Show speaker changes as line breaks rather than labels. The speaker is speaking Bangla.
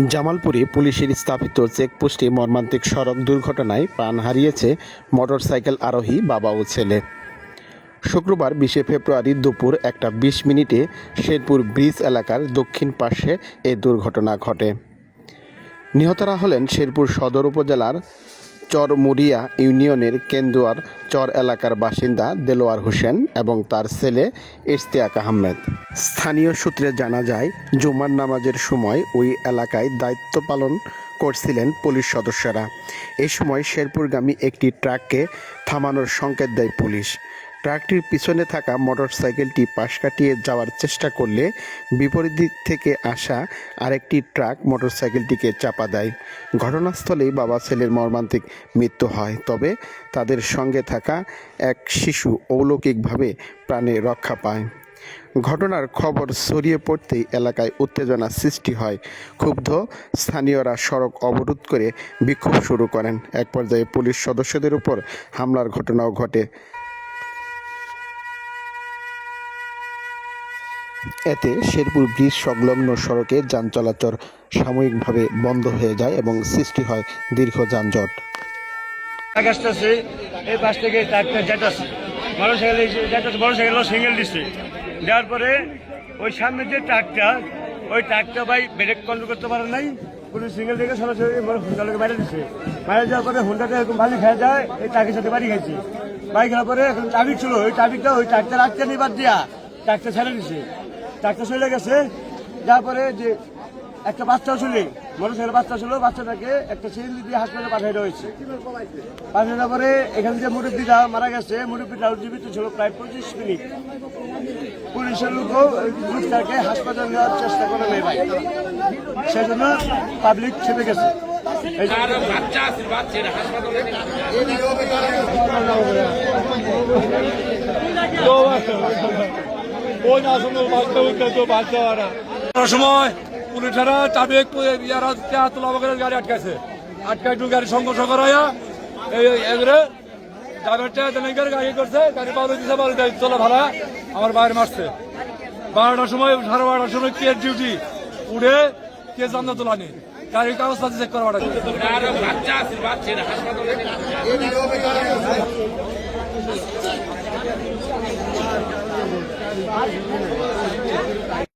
জামালপুরে পুলিশের স্থাপিত চেকপোস্টে মর্মান্তিক সড়ক দুর্ঘটনায় প্রাণ হারিয়েছে মোটরসাইকেল আরোহী বাবা ও ছেলে। শুক্রবার 20 ফেব্রুয়ারি দুপুর 1:20 শেরপুর ব্রিজ এলাকার দক্ষিণ পাশে এ দুর্ঘটনা ঘটে। নিহতরা হলেন শেরপুর সদর উপজেলার চরমুরিয়া ইউনিয়নের কেন্দুয়ার চর এলাকার বাসিন্দা দেলোয়ার হোসেন এবং তার ছেলে ইশতিয়াক আহমেদ। স্থানীয় সূত্রে জানা যায়, জুমার নামাজের সময় ওই এলাকায় দায়িত্ব পালন করছিলেন পুলিশ সদস্যরা। এই সময় শেরপুরগামী একটি ট্রাককে থামানোর সংকেত দেয় পুলিশ। ট্রাকটির পিছনে থাকা মোটরসাইকেলটি পাশ কাটিয়ে যাওয়ার চেষ্টা করলে বিপরীত দিক থেকে আসা আরেকটি ট্রাক মোটরসাইকেলটিকে চাপা দেয়। ঘটনাস্থলেই বাবা ছেলের মর্মান্তিক মৃত্যু হয়, তবে তাদের সঙ্গে থাকা এক শিশু অলৌকিকভাবে প্রাণে রক্ষা পায়। ঘটনার খবর ছড়িয়ে পড়তেই এলাকায় উত্তেজনা সৃষ্টি হয়। ক্ষুব্ধ স্থানীয়রা সড়ক অবরোধ করে বিক্ষোভ শুরু করেন। এক পর্যায়ে পুলিশ সদস্যদের উপর হামলার ঘটনাও ঘটে। এতে শেরপুর ব্রিজ সংলগ্ন সড়কে যান চলাচল সাময়িকভাবে বন্ধ হয়ে যায় এবং সৃষ্টি হয় দীর্ঘ যানজট।
এই পাশ থেকে মোটরসাইকেল সিঙ্গেল দিচ্ছে, দেওয়ার পরে ওই সামনে যে ট্রাকটা ভাই ব্রেক কন্ট্রোল করতে পারে নাই, পুলিশ সিঙ্গেল থেকে সরাসরি হুন্ডাটাকে মারে দিচ্ছে। মারে যাওয়ার পরে হুন্ডাটা এরকম বালি খেয়ে যায়, এই ট্রাকের সাথে বাড়ি খাইছে। বাড়ি খাওয়ার পরে এখন ট্রাফিক ছিল, ওই ট্রাফিকটা ওই ট্রাকটা রাখতে নিয়ে বাদ দিয়া ট্রাকটা ছেড়ে দিচ্ছে। ট্রাকটা চলে গেছে, যাওয়ার পরে যে একটা বাচ্চাও ছিল, মোটরসাইকেল বাচ্চা ছিল, বাচ্চাটাকে একটা সিএনজি দিয়ে হাসপাতালে পাঠিয়ে দেওয়া হয়েছে। পাঠিয়ে দেওয়ার পরে এখান থেকে মুরব্বীটা মারা গেছে, মুরব্বীটা জীবিত ছিল প্রায় 25 মিনিট। পুলিশের লোকও লোকটাকে হাসপাতালে নেওয়ার চেষ্টা করে নেই ভাই, সেই জন্য পাবলিক ছেপে গেছে।
সময় পুলিশেরা চাবি গাড়ি আটকাছে, আটকায় একটু গাড়ি সংঘর্ষ করাইয়া গাড়ি করছে, গাড়ি পাওয়া দিচ্ছে বাড়ি চলে ভাড়া আমার বাইরে মারছে। 12টার সময় 12:30টার সময় কেস ডিউটি উঠে কেস আমরা তোলানি, গাড়ির কাগজপাতি চেক করা বাড়া।